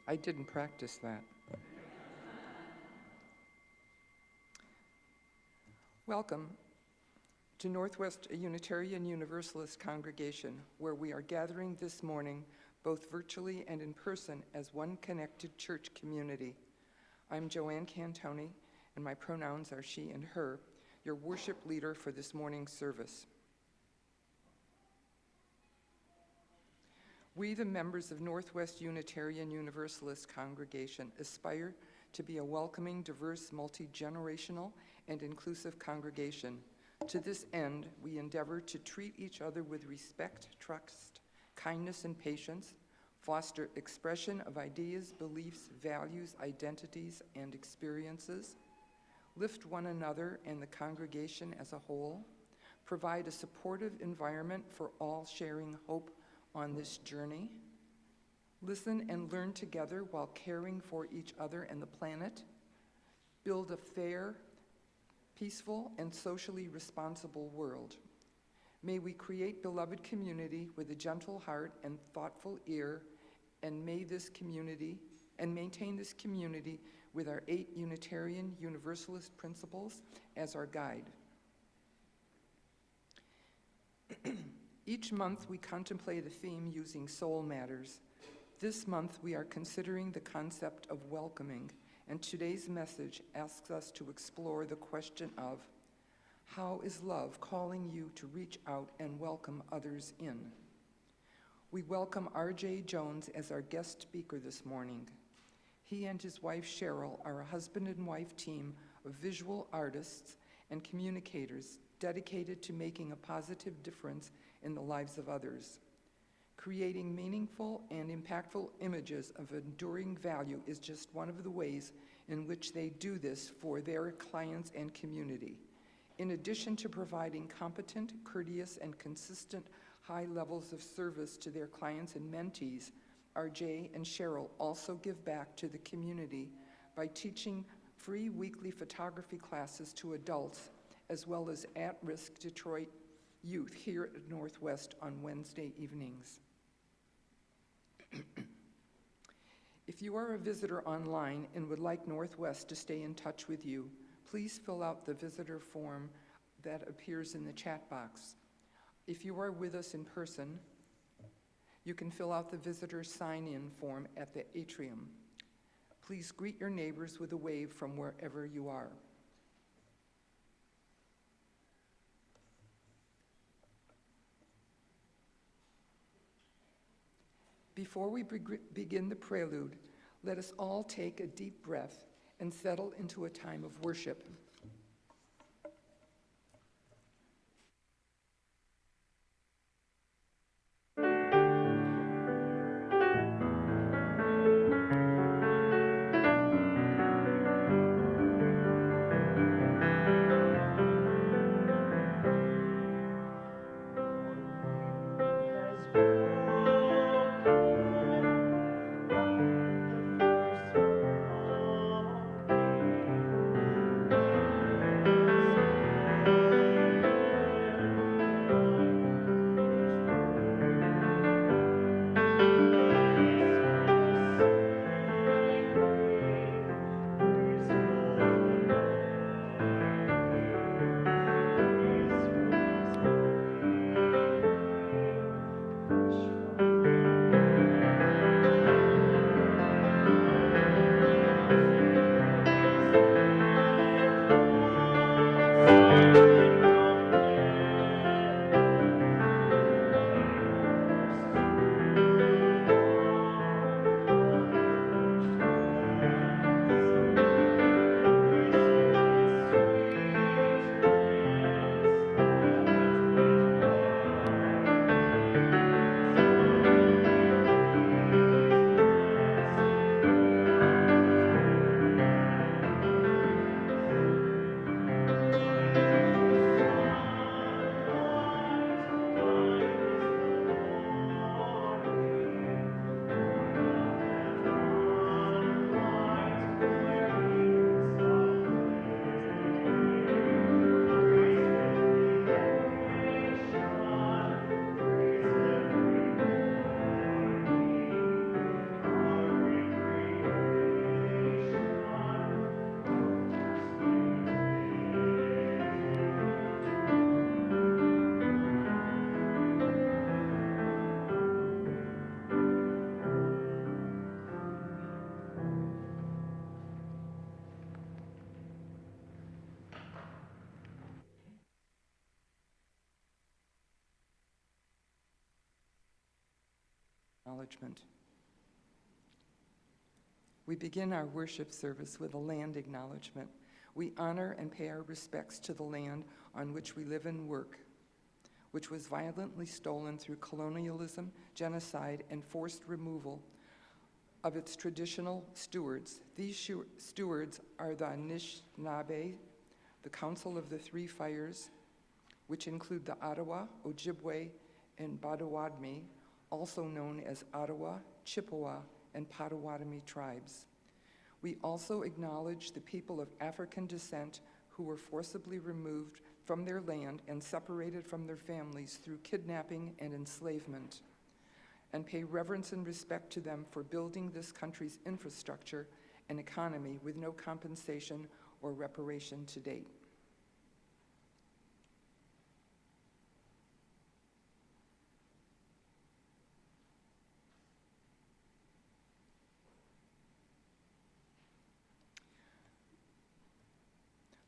I didn't practice that. Welcome to Northwest Unitarian Universalist Congregation, where we are gathering this morning, both virtually and in person, as one connected church community. I'm Joanne Cantoni, and my pronouns are she and her, your worship leader for this morning's service. We, the members of Northwest Unitarian Universalist Congregation, aspire to be a welcoming, diverse, multi-generational, and inclusive congregation. To this end, we endeavor to treat each other with respect, trust, kindness, and patience, foster expression of ideas, beliefs, values, identities, and experiences, lift one another and the congregation as a whole, provide a supportive environment for all sharing hope on this journey, listen and learn together while caring for each other and the planet, build a fair, peaceful, and socially responsible world. May we create beloved community with a gentle heart and thoughtful ear, and maintain this community with our 8 Unitarian Universalist principles as our guide. Each month we contemplate a theme using soul matters. This month we are considering the concept of welcoming, and today's message asks us to explore the question of, how is love calling you to reach out and welcome others in? We welcome R.J. Jones as our guest speaker this morning. He and his wife Cheryl are a husband and wife team of visual artists and communicators dedicated to making a positive difference in the lives of others. Creating meaningful and impactful images of enduring value is just one of the ways in which they do this for their clients and community. In addition to providing competent, courteous, and consistent high levels of service to their clients and mentees, RJ and Cheryl also give back to the community by teaching free weekly photography classes to adults, as well as at-risk Detroit youth here at Northwest on Wednesday evenings. If you are a visitor online and would like Northwest to stay in touch with you, please fill out the visitor form that appears in the chat box. If you are with us in person, you can fill out the visitor sign-in form at the atrium. Please greet your neighbors with a wave from wherever you are. Before we begin the prelude, let us all take a deep breath and settle into a time of worship. Acknowledgment. We begin our worship service with a land acknowledgment. We honor and pay our respects to the land on which we live and work, which was violently stolen through colonialism, genocide, and forced removal of its traditional stewards. These stewards are the Anishinaabe, the Council of the Three Fires, which include the Ottawa, Ojibwe, and Potawatomi, also known as Ottawa, Chippewa, and Potawatomi tribes. We also acknowledge the people of African descent who were forcibly removed from their land and separated from their families through kidnapping and enslavement, and pay reverence and respect to them for building this country's infrastructure and economy with no compensation or reparation to date.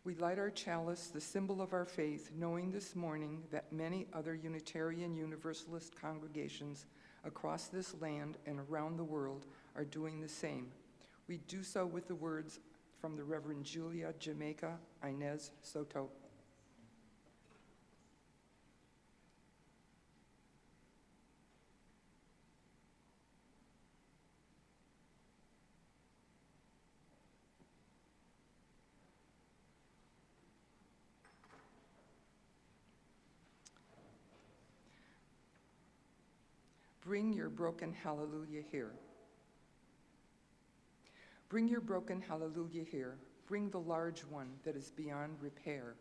We light our chalice, the symbol of our faith, knowing this morning that many other Unitarian Universalist congregations across this land and around the world are doing the same. We do so with the words from the Reverend Julia Jamaica Inez Soto. Bring your broken hallelujah here. Bring your broken hallelujah here. Bring the large one that is beyond repair.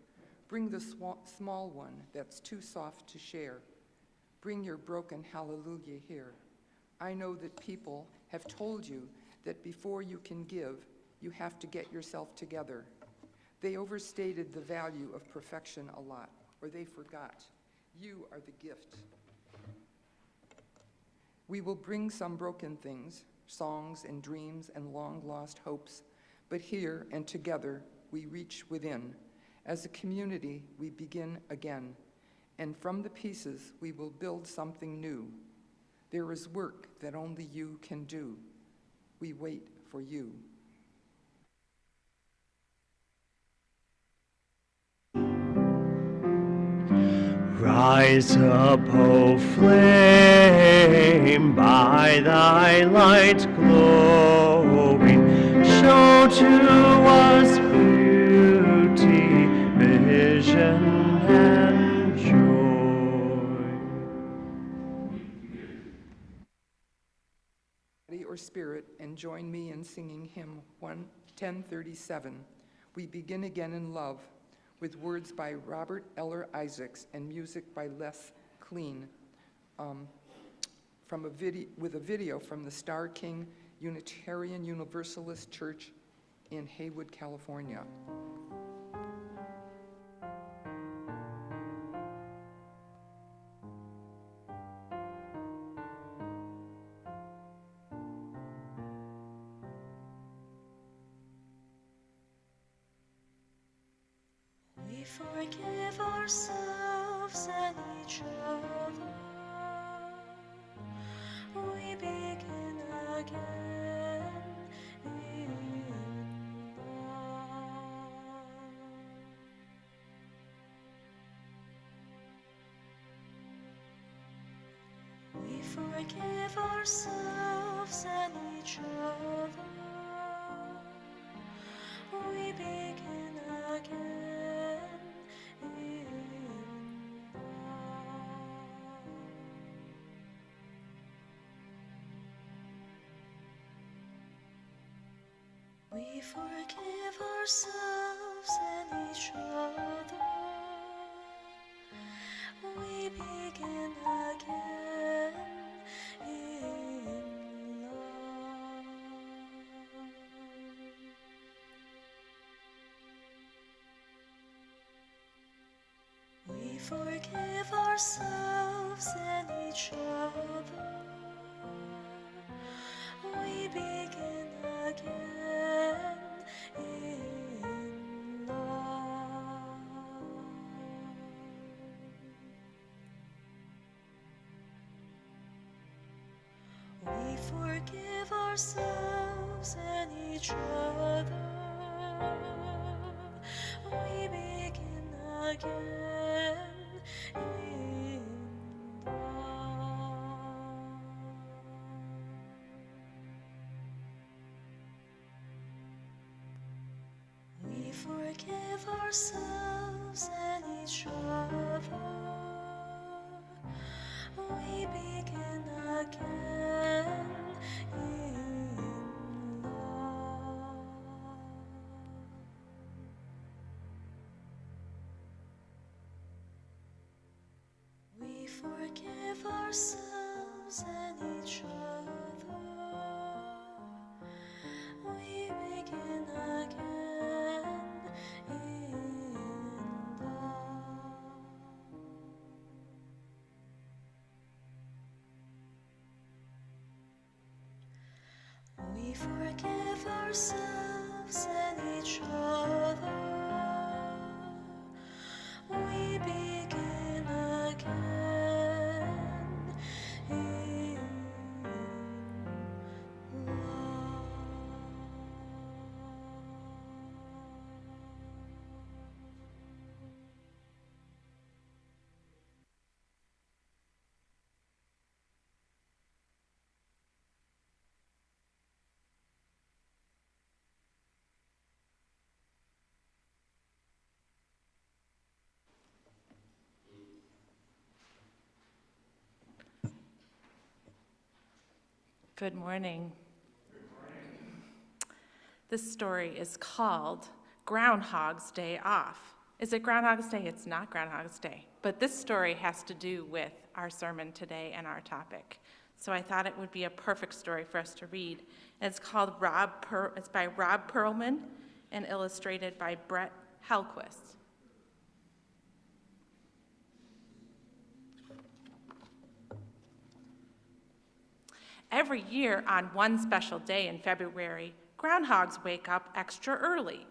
Bring the small one that's too soft to share. Bring your broken hallelujah here. I know that people have told you that before you can give, you have to get yourself together. They overstated the value of perfection a lot, or they forgot. You are the gift. We will bring some broken things, songs and dreams and long-lost hopes, but here and together we reach within. As a community, we begin again, and from the pieces we will build something new. There is work that only you can do. We wait for you. Rise up, O flame, by thy light glowing, show to us beauty, vision, and joy. Body or spirit, and join me in singing hymn 1037. We begin again in love, with words by Robert Eller Isaacs and music by Les Clean, with a video from the Star King Unitarian Universalist Church in Haywood, California. We forgive ourselves and each other. We begin again in love. We forgive ourselves and each other. We begin again in love. We forgive ourselves and each other. We begin again in love. We forgive ourselves and each other. We begin again in love. forgive ourselves and each other. We begin again in love. We forgive ourselves and each other. We begin again in love. We forgive ourselves and each other. We begin again in love. We forgive ourselves and each other. We begin again in love. Good morning. This story is called Groundhog's Day Off. Is it Groundhog's Day? It's not Groundhog's Day. But this story has to do with our sermon today and our topic. So I thought it would be a perfect story for us to read. And it's called it's by Rob Perlman and illustrated by Brett Hellquist. Every year on one special day in February, groundhogs wake up extra early.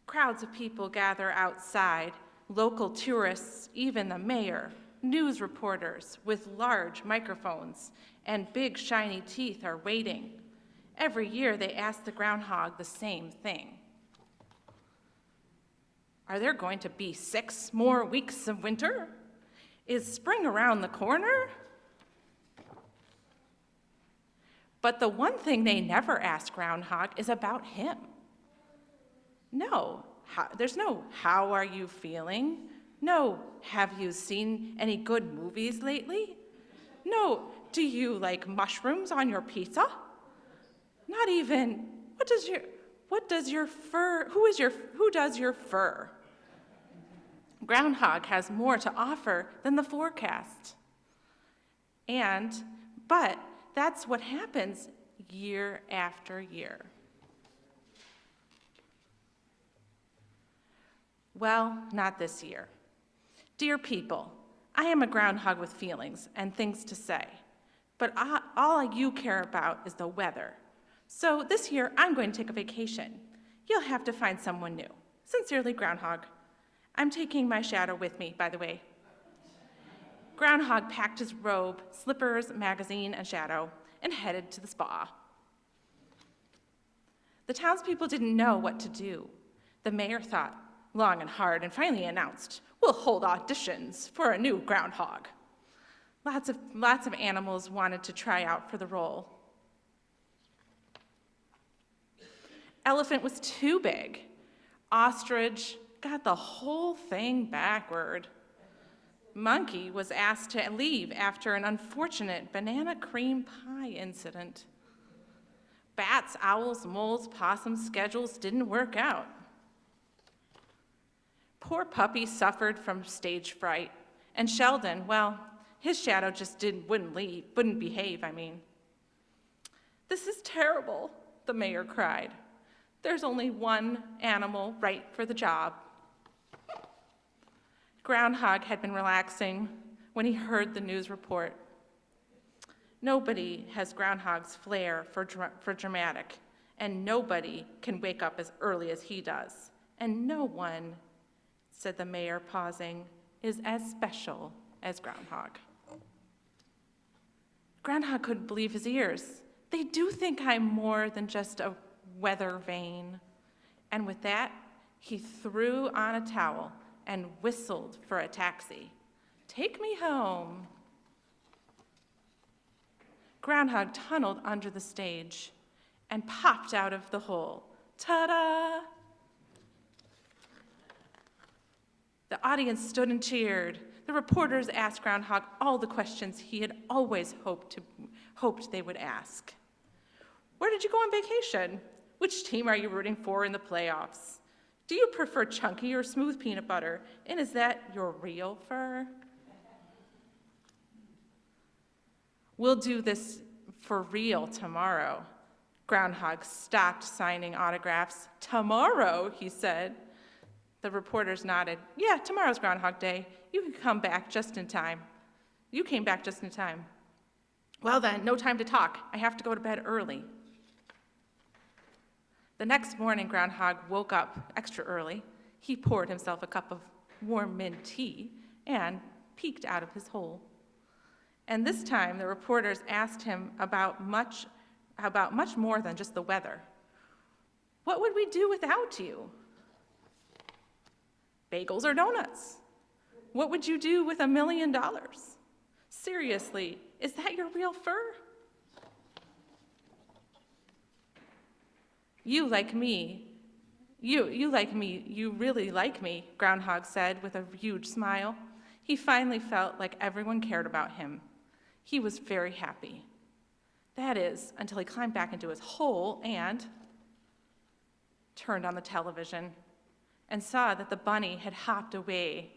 Crowds of people gather outside, local tourists, even the mayor, news reporters with large microphones and big shiny teeth are waiting. Every year they ask the groundhog the same thing. Are there going to be 6 more weeks of winter? Is spring around the corner? But the one thing they never ask Groundhog is about him. No, there's no, how are you feeling? No, have you seen any good movies lately? No, do you like mushrooms on your pizza? Not even, who does your fur? Groundhog has more to offer than the forecast. But that's what happens year after year. Well, not this year. Dear people, I am a groundhog with feelings and things to say, but all you care about is the weather. So this year, I'm going to take a vacation. You'll have to find someone new. Sincerely, Groundhog. I'm taking my shadow with me, by the way. Groundhog packed his robe, slippers, magazine, and shadow, and headed to the spa. The townspeople didn't know what to do. The mayor thought long and hard and finally announced, "We'll hold auditions for a new groundhog." Lots of animals wanted to try out for the role. Elephant was too big. Ostrich got the whole thing backward. Monkey was asked to leave after an unfortunate banana cream pie incident. Bats, owls, moles, possums' schedules didn't work out. Poor Puppy suffered from stage fright, and Sheldon, well, his shadow just wouldn't behave. This is terrible, the mayor cried. There's only one animal right for the job. Groundhog had been relaxing when he heard the news report. Nobody has Groundhog's flair for dramatic, and nobody can wake up as early as he does. And no one, said the mayor, pausing, is as special as Groundhog. Groundhog couldn't believe his ears. They do think I'm more than just a weather vane. And with that, he threw on a towel and whistled for a taxi. Take me home. Groundhog tunneled under the stage and popped out of the hole. Ta-da! The audience stood and cheered. The reporters asked Groundhog all the questions he had always hoped they would ask. Where did you go on vacation? Which team are you rooting for in the playoffs? Do you prefer chunky or smooth peanut butter? And is that your real fur? We'll do this for real tomorrow. Groundhog stopped signing autographs. Tomorrow, he said. The reporters nodded. Yeah, tomorrow's Groundhog Day. You can come back just in time. You came back just in time. Well then, no time to talk. I have to go to bed early. The next morning, Groundhog woke up extra early. He poured himself a cup of warm mint tea and peeked out of his hole. And this time, the reporters asked him about much more than just the weather. What would we do without you? Bagels or donuts? What would you do with $1 million? Seriously, is that your real fur? You like me. You like me. You really like me, Groundhog said with a huge smile. He finally felt like everyone cared about him. He was very happy. That is, until he climbed back into his hole and turned on the television and saw that the bunny had hopped away.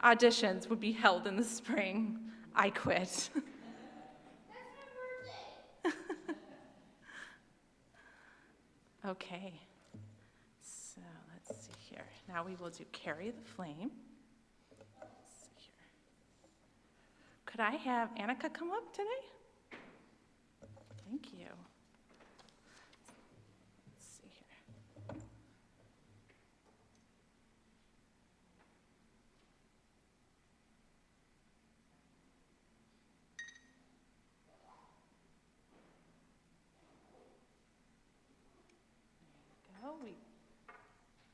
Auditions would be held in the spring. I quit. Okay, so let's see here. Now we will do Carry the Flame. Let's see here. Could I have Annika come up today? Thank you. Let's see here.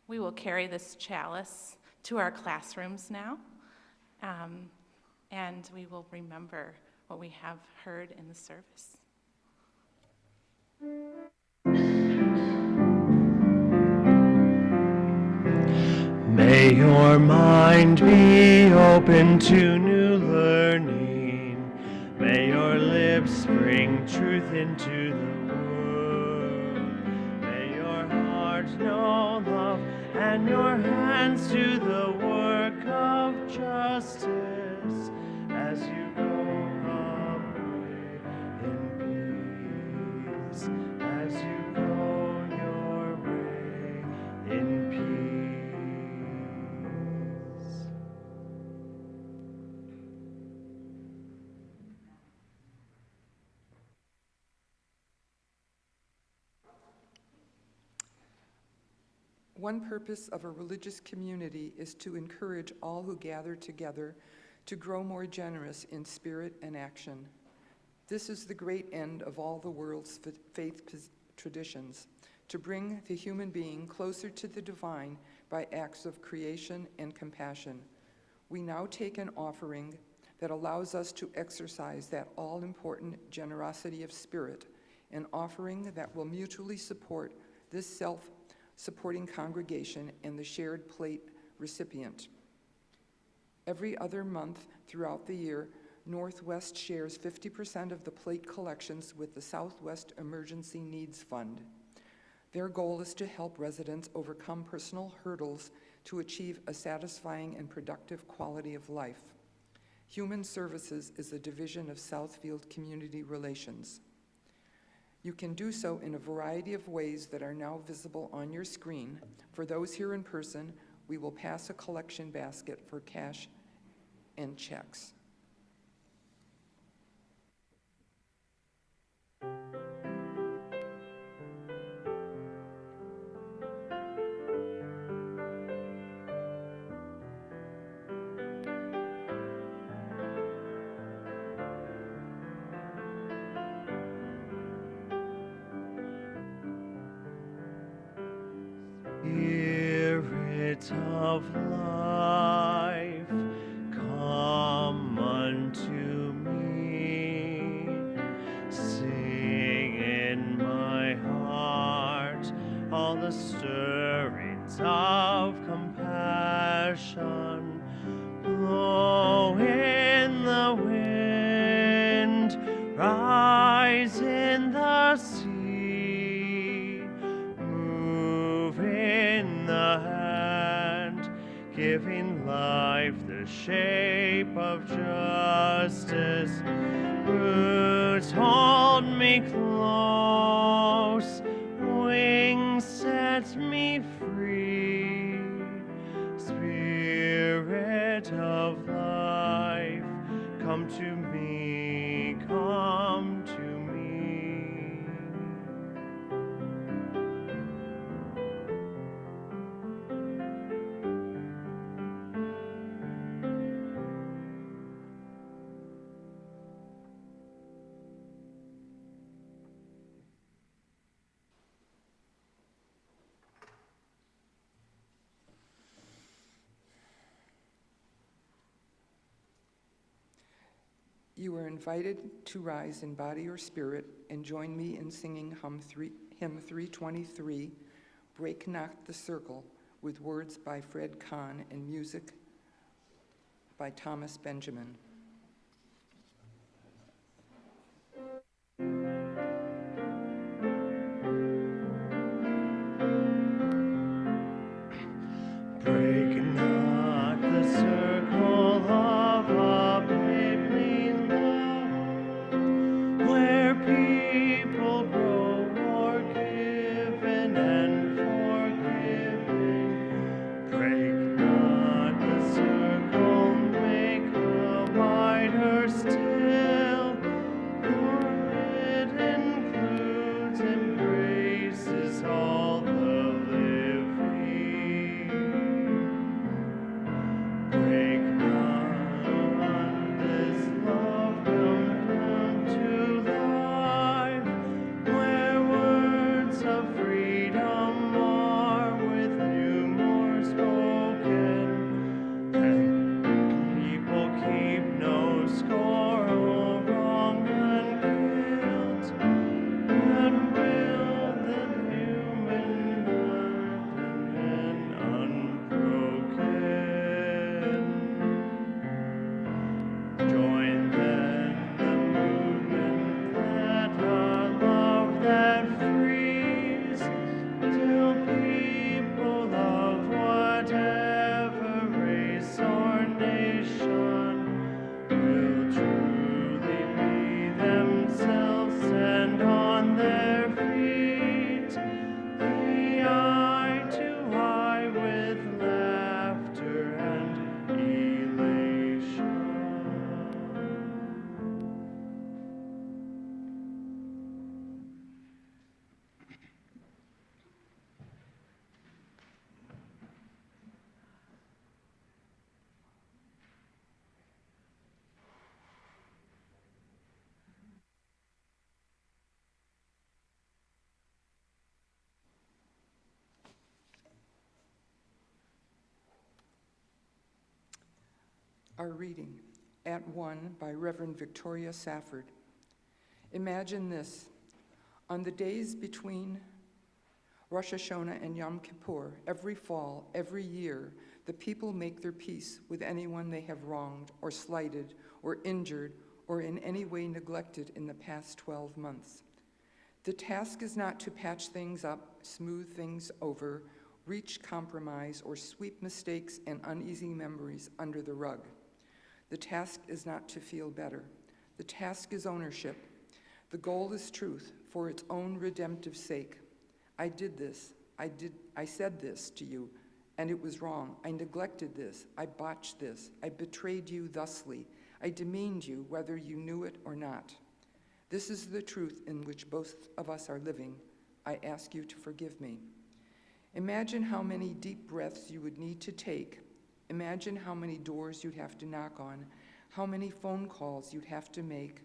We will carry this chalice to our classrooms now, and we will remember what we have heard in the service. May your mind be open to new learning. May your lips bring truth into the world. May your heart know love and your hands do the work of justice as you go away in peace, as you go your way in peace. One purpose of a religious community is to encourage all who gather together to grow more generous in spirit and action. This is the great end of all the world's faith traditions, to bring the human being closer to the divine by acts of creation and compassion. We now take an offering that allows us to exercise that all-important generosity of spirit, an offering that will mutually support this self-supporting congregation and the shared plate recipient. Every other month throughout the year, Northwest shares 50% of the plate collections with the Southwest Emergency Needs Fund. Their goal is to help residents overcome personal hurdles to achieve a satisfying and productive quality of life. Human Services is a division of Southfield Community Relations. You can do so in a variety of ways that are now visible on your screen. For those here in person, we will pass a collection basket for cash and checks. of life, come unto me. Sing in my heart all the stirrings of compassion. Blow in the wind, rise in the sea, move in the hand, giving life the shape of justice. Roots hold me close, wings set me free. Spirit of life, come to me, come to me. You are invited to rise in body or spirit and join me in singing hymn 323, Break Not the Circle, with words by Fred Kahn and music by Thomas Benjamin. Break not the circle of upheaving love, where people grow more given and forgiving. Break not the circle, make a wider still, for it includes, embraces all the living. Break not this love, come to life, where words of freedom are with you more spoken, and people keep no score of wrong and guilt, and will the human burden unbroken. Join then the movement that our love that frees, till people of whatever race or nation will truly be themselves and on their feet, the eye to eye with laughter and elation. Our reading, At One by Reverend Victoria Safford. Imagine this. On the days between Rosh Hashanah and Yom Kippur, every fall, every year, the people make their peace with anyone they have wronged or slighted or injured or in any way neglected in the past 12 months. The task is not to patch things up, smooth things over, reach compromise, or sweep mistakes and uneasy memories under the rug. The task is not to feel better. The task is ownership. The goal is truth for its own redemptive sake. I did this. I said this to you, and it was wrong. I neglected this. I botched this. I betrayed you thusly. I demeaned you, whether you knew it or not. This is the truth in which both of us are living. I ask you to forgive me. Imagine how many deep breaths you would need to take. Imagine how many doors you'd have to knock on, how many phone calls you'd have to make,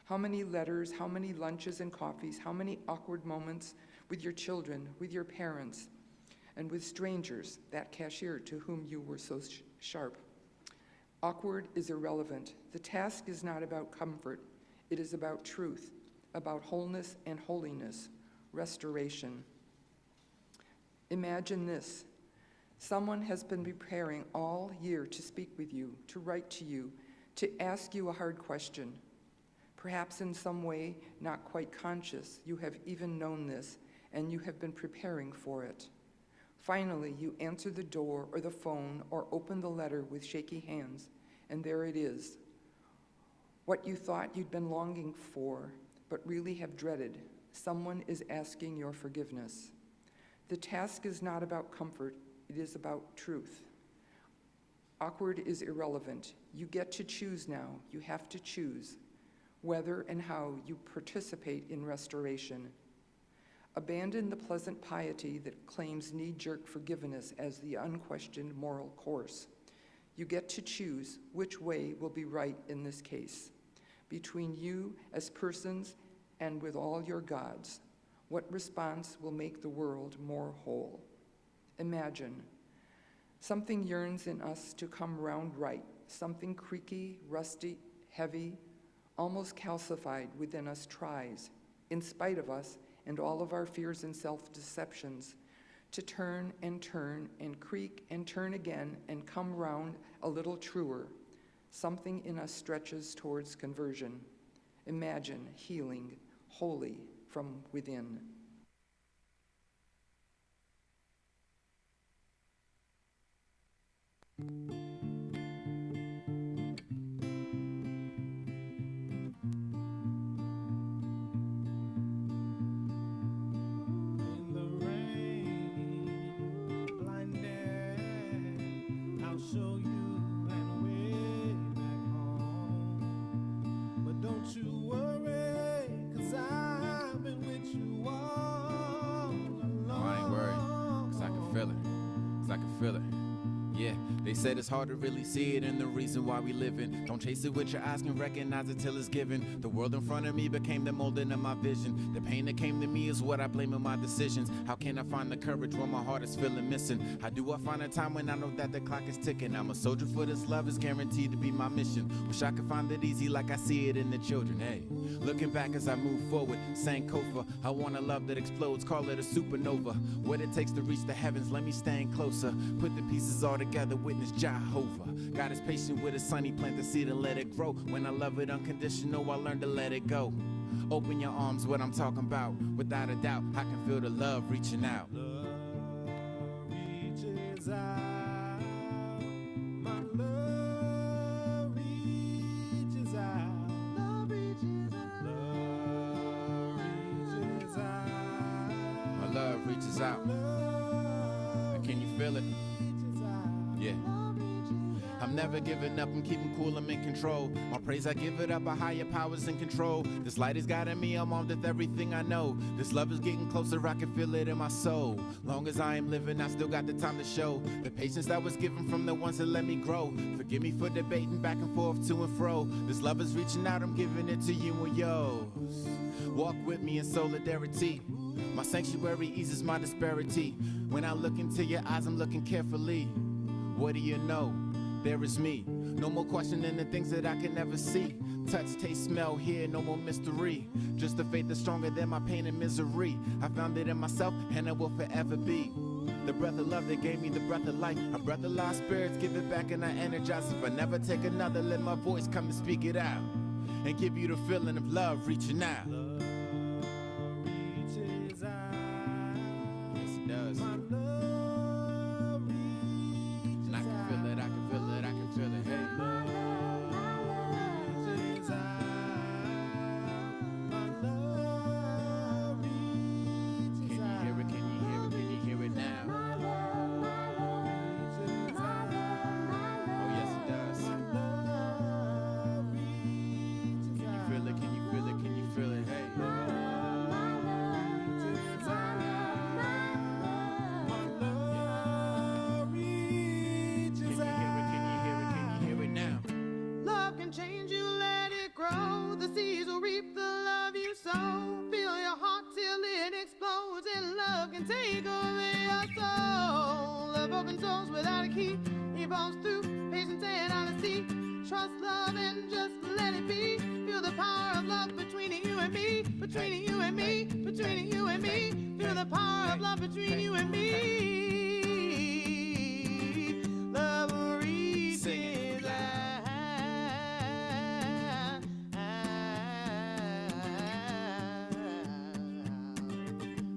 how many letters, how many lunches and coffees, how many awkward moments with your children, with your parents, and with strangers, that cashier to whom you were so sharp. Awkward is irrelevant. The task is not about comfort. It is about truth, about wholeness and holiness, restoration. Imagine this. Someone has been preparing all year to speak with you, to write to you, to ask you a hard question. Perhaps in some way, not quite conscious, you have even known this, and you have been preparing for it. Finally, you answer the door or the phone or open the letter with shaky hands, and there it is. What you thought you'd been longing for, but really have dreaded. Someone is asking your forgiveness. The task is not about comfort, it is about truth. Awkward is irrelevant. You get to choose now. You have to choose whether and how you participate in restoration. Abandon the pleasant piety that claims knee-jerk forgiveness as the unquestioned moral course. You get to choose which way will be right in this case, between you as persons and with all your gods. What response will make the world more whole? Imagine. Something yearns in us to come round right, something creaky, rusty, heavy, almost calcified within us tries, in spite of us and all of our fears and self-deceptions, to turn and creak and turn again and come round a little truer. Something in us stretches towards conversion. Imagine healing, holy from within. In the rain, blinded, I'll show you an way back home. But don't you worry, 'cause I've been with you all along. Oh, I ain't worried, 'cause I can feel it, 'cause I can feel it. Yeah, they said it's hard to really see it, and the reason why we living. Don't chase it with your eyes, can recognize it till it's given. The world in front of me became the molding of my vision. The pain that came to me is what I blame in my decisions. How can I find the courage when my heart is feeling missing? How do I find a time when I know that the clock is ticking? I'm a soldier for this love, is guaranteed to be my mission. Wish I could find it easy like I see it in the children. Hey, looking back as I move forward, Sankofa, I want a love that explodes, call it a supernova. What it takes to reach the heavens, let me stand closer. Put the pieces all together, witness Jehovah. God is patient with his son, he plant the seed and let it grow. When I love it unconditional, I learn to let it go. Open your arms, what I'm talking about. Without a doubt, I can feel the love reaching out. Love reaches out, my love reaches out, love reaches out, love reaches out, My love reaches out. Can you feel it? Yeah. I'm never giving up, I'm keeping cool, I'm in control. My praise, I give it up, a higher power's in control. This light is guiding me, I'm armed with everything I know. This love is getting closer, I can feel it in my soul. Long as I am living, I still got the time to show the patience that was given from the ones that let me grow. Forgive me for debating back and forth, to and fro. This love is reaching out, I'm giving it to you and yours. Walk with me in solidarity. My sanctuary eases my disparity. When I look into your eyes, I'm looking carefully. What do you know? There is me. No more questioning the things that I can never see. Touch, taste, smell, hear, no more mystery. Just the faith that's stronger than my pain and misery. I found it in myself and I will forever be. The breath of love that gave me the breath of life. A breath of life, spirits give it back and I energize. If I never take another, let my voice come and speak it out. And give you the feeling of love reaching out. love reaches out, Yes, it does. my love reaches And I can feel it, I can feel it, I can feel it. Hey. reaches out, my love reaches Can you out. hear it? Can you hear it? Can you hear it now? Oh, yes, it does. Can you feel it? Can you feel it? Can you feel it? Hey. it grow. The seeds will reap the love you sow. Fill your heart till it explodes, and love can take over your soul. Love opens doors without a key. It falls through patience and honesty. Trust love and just let it be. Feel the power of love between you and me. Between you and me. Between you and me. Feel the power of love between you and me. Love reaches out.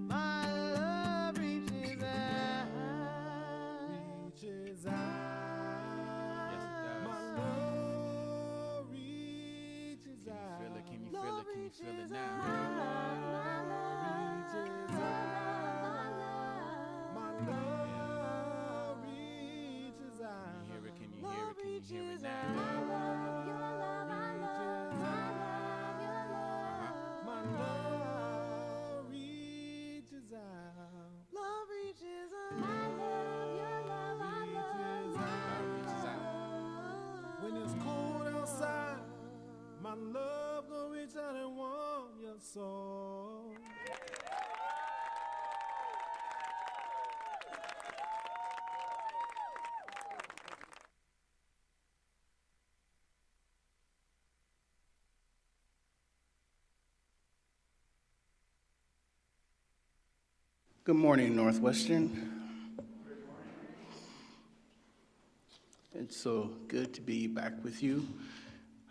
My love reaches out. Reaches out. Yes, it does. My love reaches out. Feel it? Can you feel it? Can you feel it now? Reaches out. My love reaches out. Can you hear it? Can you hear it? Can you hear it now? My love reaches out. Love reaches out. Reaches out. When it's cold outside, my love gonna reach out and warm your soul. Good morning, Northwestern. It's so good to be back with you.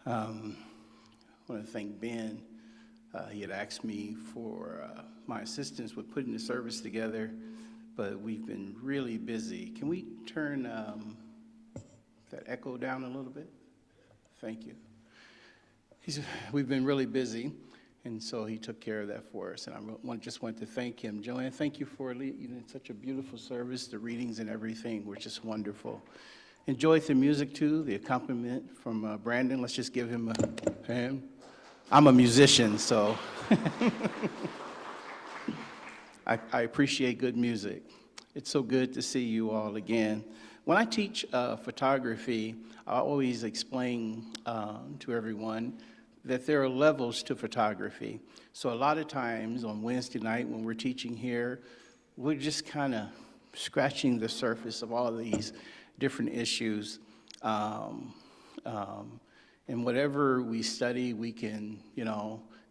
I want to thank Ben. He had asked me for my assistance with putting the service together, but we've been really busy. Can we turn that echo down a little bit? Thank you. We've been really busy, and so he took care of that for us, and I just want to thank him. Joanne, thank you for leading such a beautiful service. The readings and everything were just wonderful. Enjoyed the music, too, the accompaniment from Brandon. Let's just give him a hand. I'm a musician, so I appreciate good music. It's so good to see you all again. When I teach photography, I always explain to everyone that there are levels to photography. So a lot of times on Wednesday night when we're teaching here, we're just kind of scratching the surface of all of these different issues. And whatever we study, we can,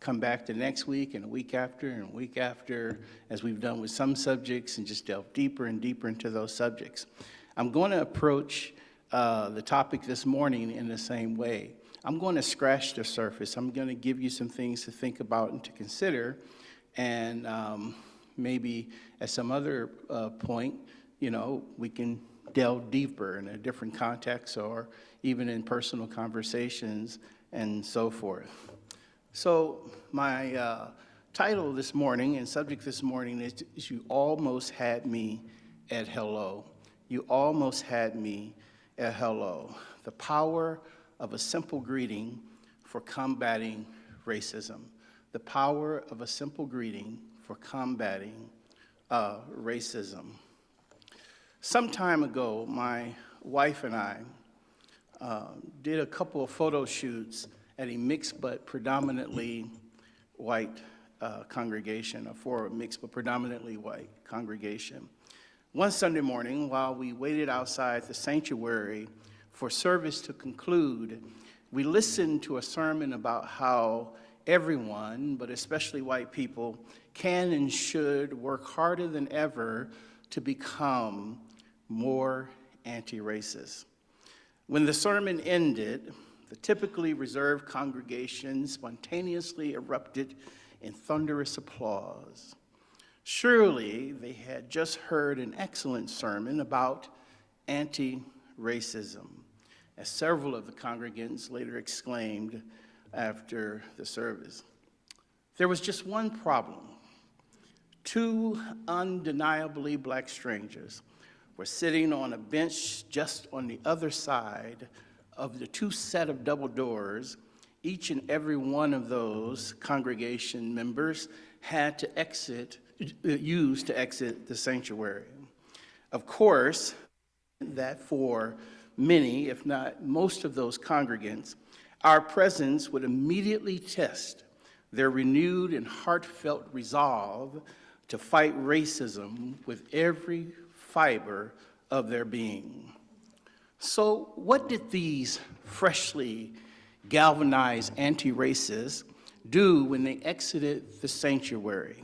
come back to next week and a week after, as we've done with some subjects, and just delve deeper and deeper into those subjects. I'm going to approach the topic this morning in the same way. I'm going to scratch the surface. I'm going to give you some things to think about and to consider, and maybe at some other point, we can delve deeper in a different context or even in personal conversations and so forth. So my title this morning and subject this morning is You Almost Had Me at Hello. You almost had me at hello. The power of a simple greeting for combating racism. The power of a simple greeting for combating racism. Some time ago, my wife and I did a couple of photo shoots at a mixed but predominantly white congregation, or for a mixed but predominantly white congregation. One Sunday morning, while we waited outside the sanctuary for service to conclude, we listened to a sermon about how everyone, but especially white people, can and should work harder than ever to become more anti-racist. When the sermon ended, the typically reserved congregation spontaneously erupted in thunderous applause. Surely they had just heard an excellent sermon about anti-racism, as several of the congregants later exclaimed after the service. There was just one problem. Two undeniably black strangers were sitting on a bench just on the other side of the two set of double doors. Each and every one of those congregation members had to use to exit the sanctuary. Of course, that for many, if not most of those congregants, Our presence would immediately test their renewed and heartfelt resolve to fight racism with every fiber of their being. So what did these freshly galvanized anti-racists do when they exited the sanctuary,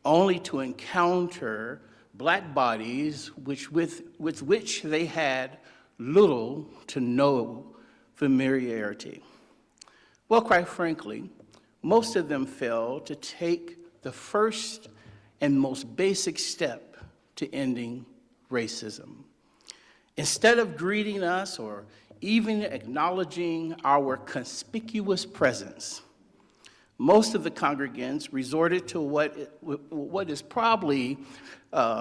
only to encounter black bodies with which they had little to no familiarity? Well, quite frankly, most of them failed to take the first and most basic step to ending racism. Instead of greeting us or even acknowledging our conspicuous presence, most of the congregants resorted to what is probably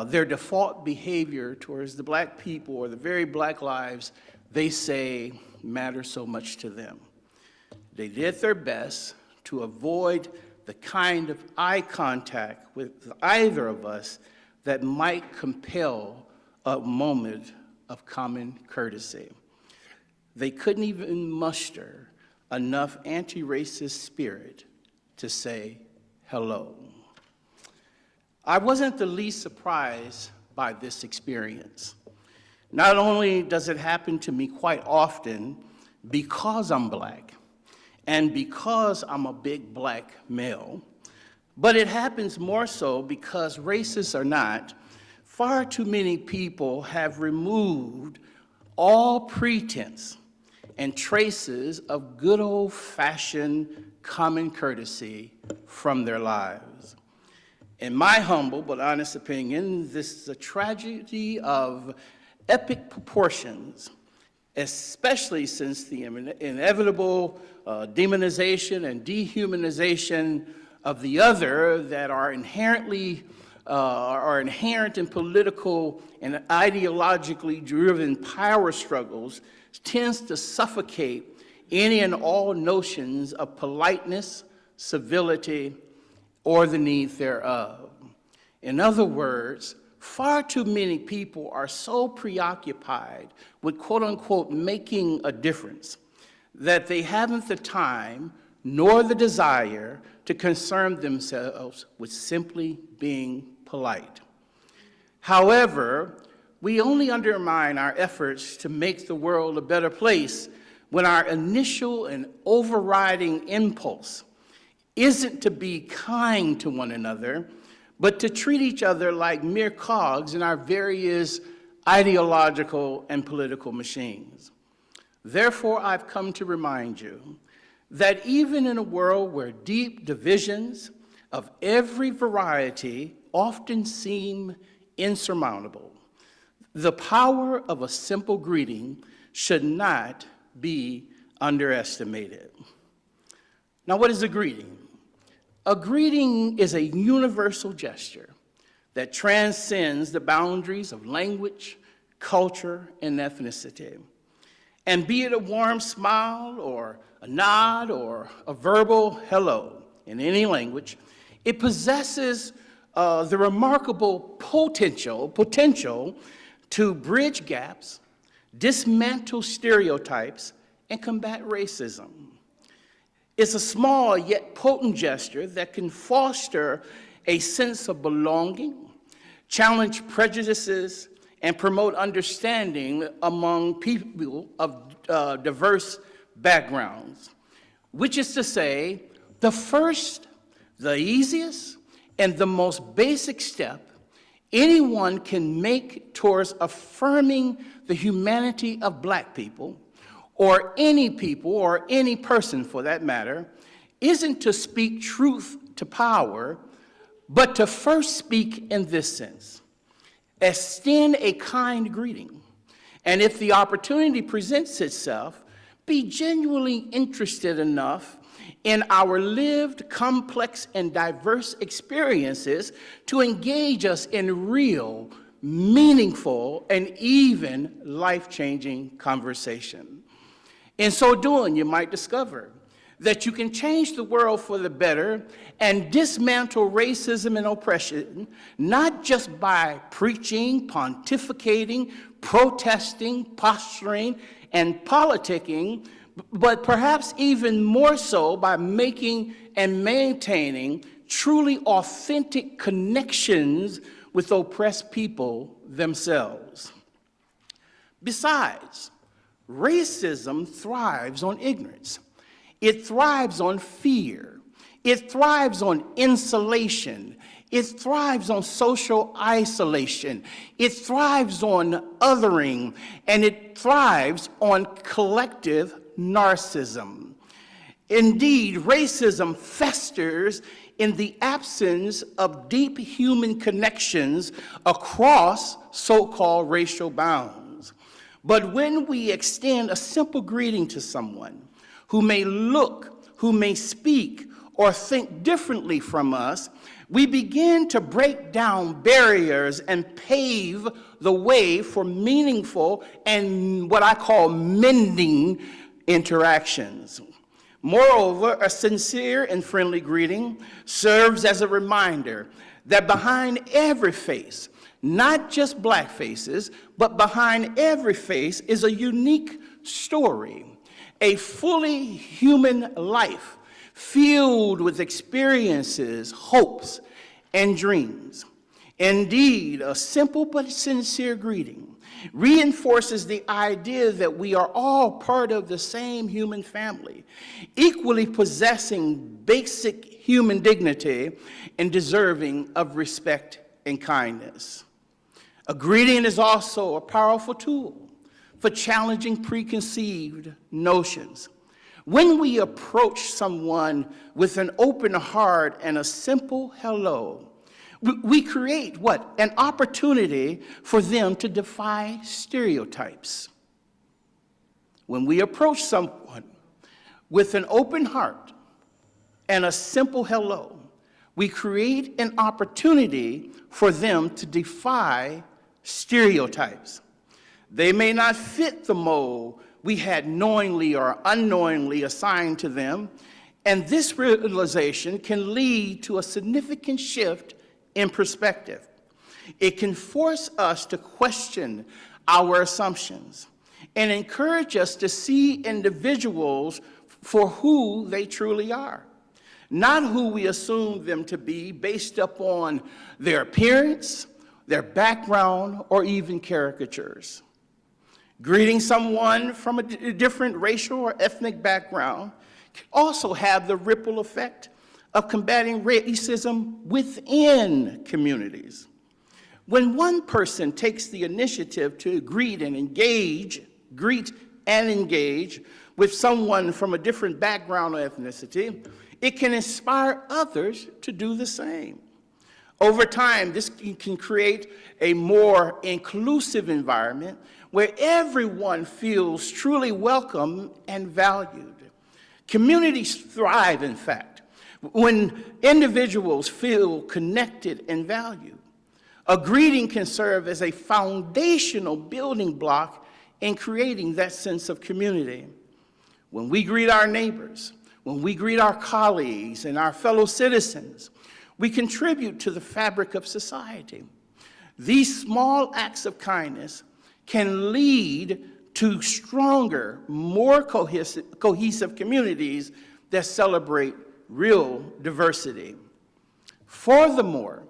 their default behavior towards the black people or the very black lives they say matter so much to them. They did their best to avoid the kind of eye contact with either of us that might compel a moment of common courtesy. They couldn't even muster enough anti-racist spirit to say hello. I wasn't the least surprised by this experience. Not only does it happen to me quite often because I'm black and because I'm a big black male, but it happens more so because, racist or not, far too many people have removed all pretense and traces of good old-fashioned common courtesy from their lives. In my humble but honest opinion, this is a tragedy of epic proportions, especially since the inevitable demonization and dehumanization of the other that are inherent in political and ideologically driven power struggles tends to suffocate any and all notions of politeness, civility, or the need thereof. In other words, far too many people are so preoccupied with quote-unquote making a difference that they haven't the time nor the desire to concern themselves with simply being polite. However, we only undermine our efforts to make the world a better place when our initial and overriding impulse isn't to be kind to one another, but to treat each other like mere cogs in our various ideological and political machines. Therefore, I've come to remind you that even in a world where deep divisions of every variety often seem insurmountable, the power of a simple greeting should not be underestimated. Now, what is a greeting? A greeting is a universal gesture that transcends the boundaries of language, culture, and ethnicity. And be it a warm smile or a nod or a verbal hello in any language, it possesses the remarkable potential to bridge gaps, dismantle stereotypes, and combat racism. It's a small yet potent gesture that can foster a sense of belonging, challenge prejudices, and promote understanding among people of diverse backgrounds, which is to say, the first, the easiest, and the most basic step anyone can make towards affirming the humanity of black people, or any person for that matter, isn't to speak truth to power, but to first speak in this sense. Extend a kind greeting, and if the opportunity presents itself, be genuinely interested enough in our lived, complex, and diverse experiences to engage us in real, meaningful, and even life-changing conversation. In so doing, you might discover that you can change the world for the better and dismantle racism and oppression, not just by preaching, pontificating, protesting, posturing, and politicking, but perhaps even more so by making and maintaining truly authentic connections with oppressed people themselves. Besides, racism thrives on ignorance. It thrives on fear. It thrives on insulation. It thrives on social isolation. It thrives on othering, and it thrives on collective narcissism. Indeed, racism festers in the absence of deep human connections across so-called racial bounds. But when we extend a simple greeting to someone who may look, who may speak, or think differently from us, we begin to break down barriers and pave the way for meaningful and what I call mending interactions. Moreover, a sincere and friendly greeting serves as a reminder that behind every face, not just black faces, but behind every face is a unique story, a fully human life filled with experiences, hopes, and dreams. Indeed, a simple but sincere greeting reinforces the idea that we are all part of the same human family, equally possessing basic human dignity and deserving of respect and kindness. A greeting is also a powerful tool for challenging preconceived notions. When we approach someone with an open heart and a simple hello, we create what? An opportunity for them to defy stereotypes. When we approach someone with an open heart and a simple hello, we create an opportunity for them to defy stereotypes. They may not fit the mold we had knowingly or unknowingly assigned to them, and this realization can lead to a significant shift in perspective. It can force us to question our assumptions and encourage us to see individuals for who they truly are, not who we assume them to be based upon their appearance, their background, or even caricatures. Greeting someone from a different racial or ethnic background can also have the ripple effect of combating racism within communities. When one person takes the initiative to greet and engage with someone from a different background or ethnicity, it can inspire others to do the same. Over time, this can create a more inclusive environment where everyone feels truly welcome and valued. Communities thrive, in fact, when individuals feel connected and valued. A greeting can serve as a foundational building block in creating that sense of community. When we greet our neighbors, when we greet our colleagues and our fellow citizens, we contribute to the fabric of society. These small acts of kindness can lead to stronger, more cohesive communities that celebrate real diversity. Furthermore,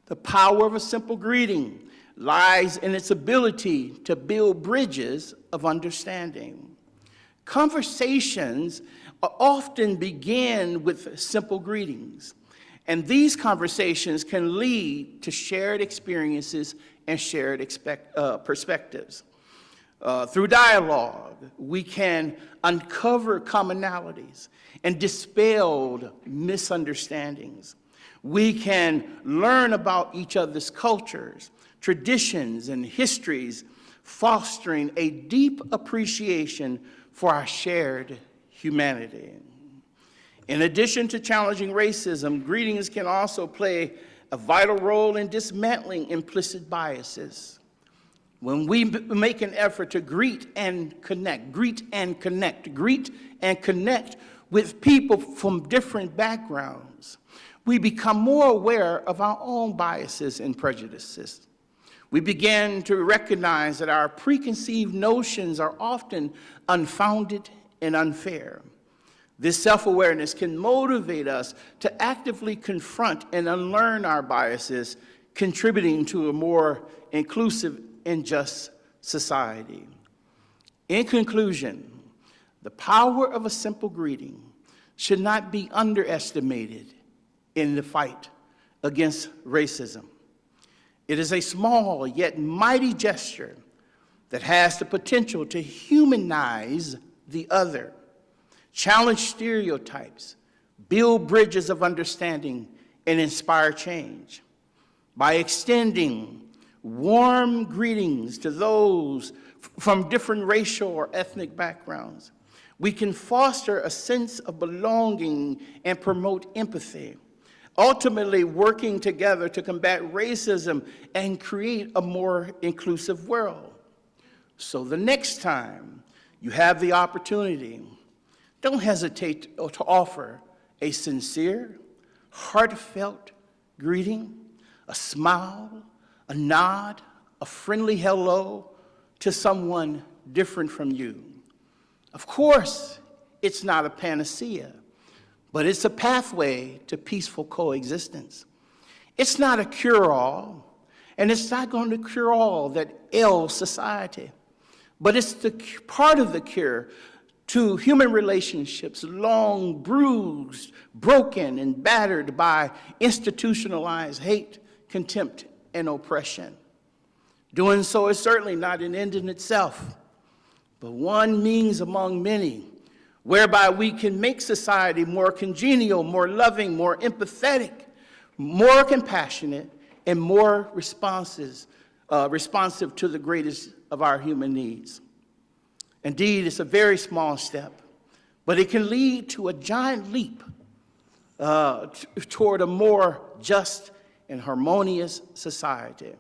the power of a simple greeting lies in its ability to build bridges of understanding. Conversations often begin with simple greetings, and these conversations can lead to shared experiences and shared perspectives. Through dialogue, we can uncover commonalities and dispel misunderstandings. We can learn about each other's cultures, traditions, and histories, fostering a deep appreciation for our shared humanity. In addition to challenging racism, greetings can also play a vital role in dismantling implicit biases. When we make an effort to greet and connect with people from different backgrounds, we become more aware of our own biases and prejudices. We begin to recognize that our preconceived notions are often unfounded and unfair. This self-awareness can motivate us to actively confront and unlearn our biases, contributing to a more inclusive and just society. In conclusion, the power of a simple greeting should not be underestimated in the fight against racism. It is a small yet mighty gesture that has the potential to humanize the other, challenge stereotypes, build bridges of understanding, and inspire change. By extending warm greetings to those from different racial or ethnic backgrounds, we can foster a sense of belonging and promote empathy, ultimately working together to combat racism and create a more inclusive world. So the next time you have the opportunity, don't hesitate to offer a sincere, heartfelt greeting, a smile, a nod, a friendly hello to someone different from you. Of course, it's not a panacea, but it's a pathway to peaceful coexistence. It's not a cure-all, and it's not going to cure all that ails society, but it's the part of the cure to human relationships long bruised, broken, and battered by institutionalized hate, contempt, and oppression. Doing so is certainly not an end in itself, but one means among many, whereby we can make society more congenial, more loving, more empathetic, more compassionate, and more responsive to the greatest of our human needs. Indeed, it's a very small step, but it can lead to a giant leap toward a more just and harmonious society.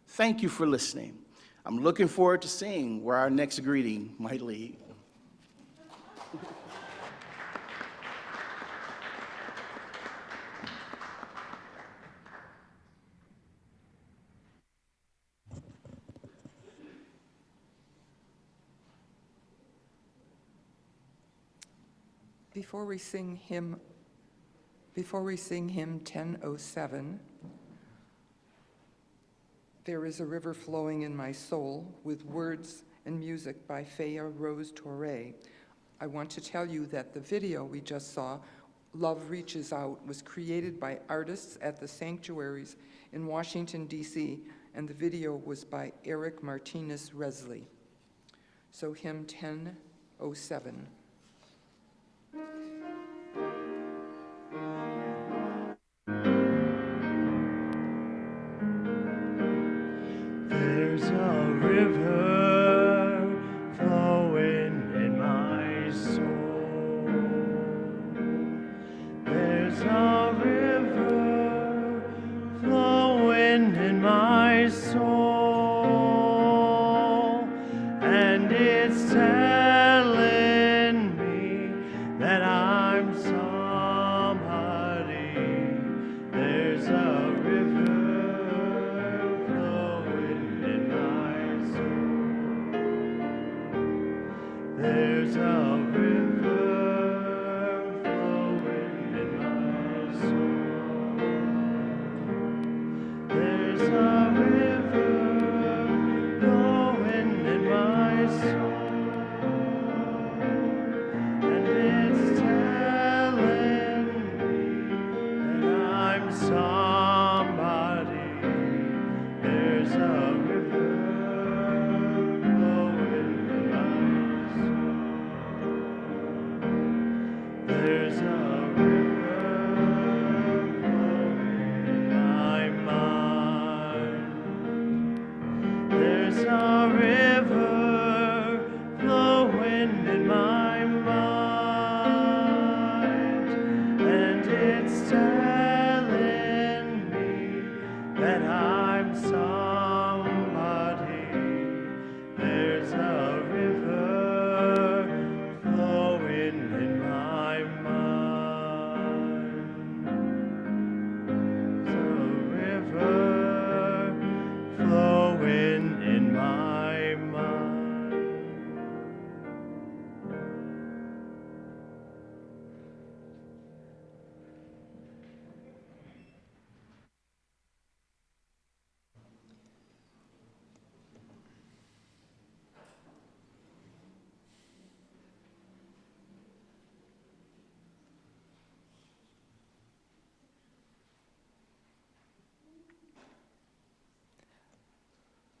Thank you for listening. I'm looking forward to seeing where our next greeting might lead. Before we sing hymn 1007, There is a River Flowing in My Soul, with words and music by Faya Rose Torre, I want to tell you that the video we just saw, Love Reaches Out, was created by artists at the sanctuaries in Washington, D.C., and the video was by Eric Martinez Resley. So hymn 1007. There's a river flowing in my soul. There's a river flowing in my soul, and it's telling me that I'm somebody. There's a river There's a river flowing in my soul. There's a river flowing in my soul, and it's telling me that I'm somebody. There's a river flowing in my soul. There's a river flowing in my mind. There's a river flowing in my mind, and it's telling me that I'm somebody. There's a river flowing in my mind.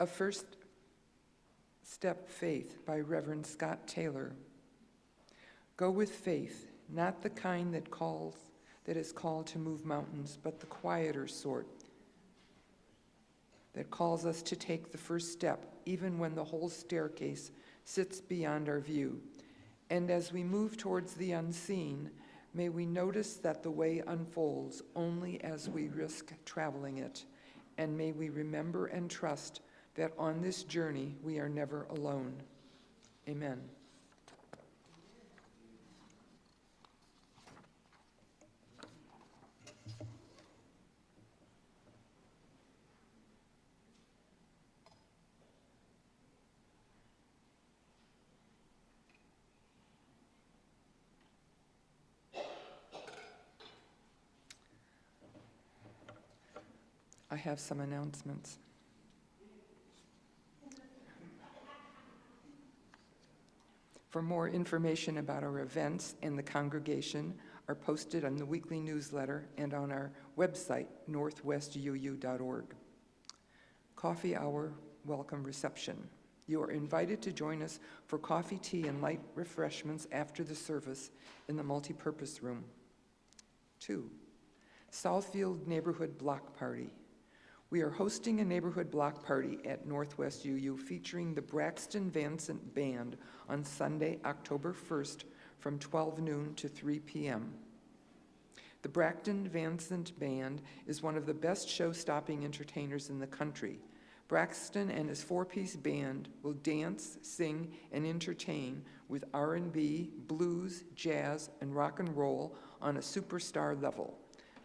A First Step Faith by Reverend Scott Taylor. Go with faith, not the kind that is called to move mountains, but the quieter sort that calls us to take the first step, even when the whole staircase sits beyond our view. And as we move towards the unseen, may we notice that the way unfolds only as we risk traveling it. And may we remember and trust that on this journey we are never alone. Amen. I have some announcements. For more information about our events and the congregation are posted on the weekly newsletter and on our website, northwestuu.org. Coffee hour welcome reception. You are invited to join us for coffee, tea, and light refreshments after the service in the multipurpose room. 2, Southfield Neighborhood Block Party. We are hosting a neighborhood block party at Northwest UU featuring the Braxton Vincent Band on Sunday, October 1st from 12 noon to 3 p.m. The Braxton Vincent Band is one of the best show-stopping entertainers in the country. Braxton and his 4-piece band will dance, sing, and entertain with R&B, blues, jazz, and rock and roll on a superstar level.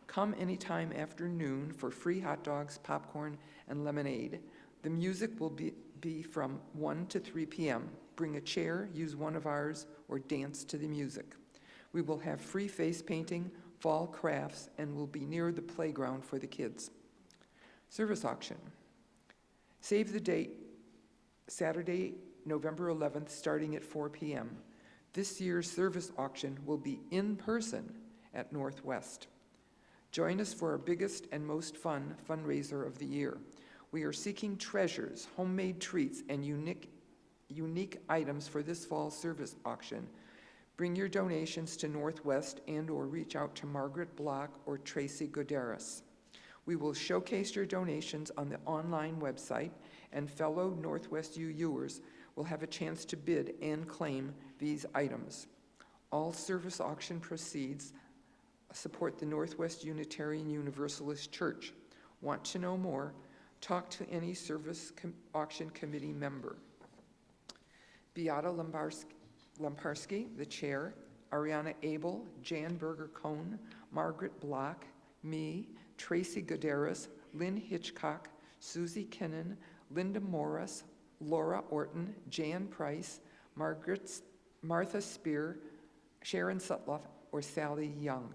Come anytime after noon for free hot dogs, popcorn, and lemonade. The music will be from 1 to 3 p.m. Bring a chair, use one of ours, or dance to the music. We will have free face painting, fall crafts, and will be near the playground for the kids. Service auction. Save the date, Saturday, November 11th, starting at 4 p.m. This year's service auction will be in person at Northwest. Join us for our biggest and most fun fundraiser of the year. We are seeking treasures, homemade treats, and unique items for this fall service auction. Bring your donations to Northwest and/or reach out to Margaret Block or Tracy Goderis. We will showcase your donations on the online website, and fellow Northwest UUers will have a chance to bid and claim these items. All service auction proceeds support the Northwest Unitarian Universalist Church. Want to know more? Talk to any service auction committee member. Beata Lamparski, the chair, Ariana Abel, Jan Berger-Cohn, Margaret Block, me, Tracy Goderis, Lynn Hitchcock, Susie Kinnan, Linda Morris, Laura Orton, Jan Price, Martha Spear, Sharon Sutloff, or Sally Young.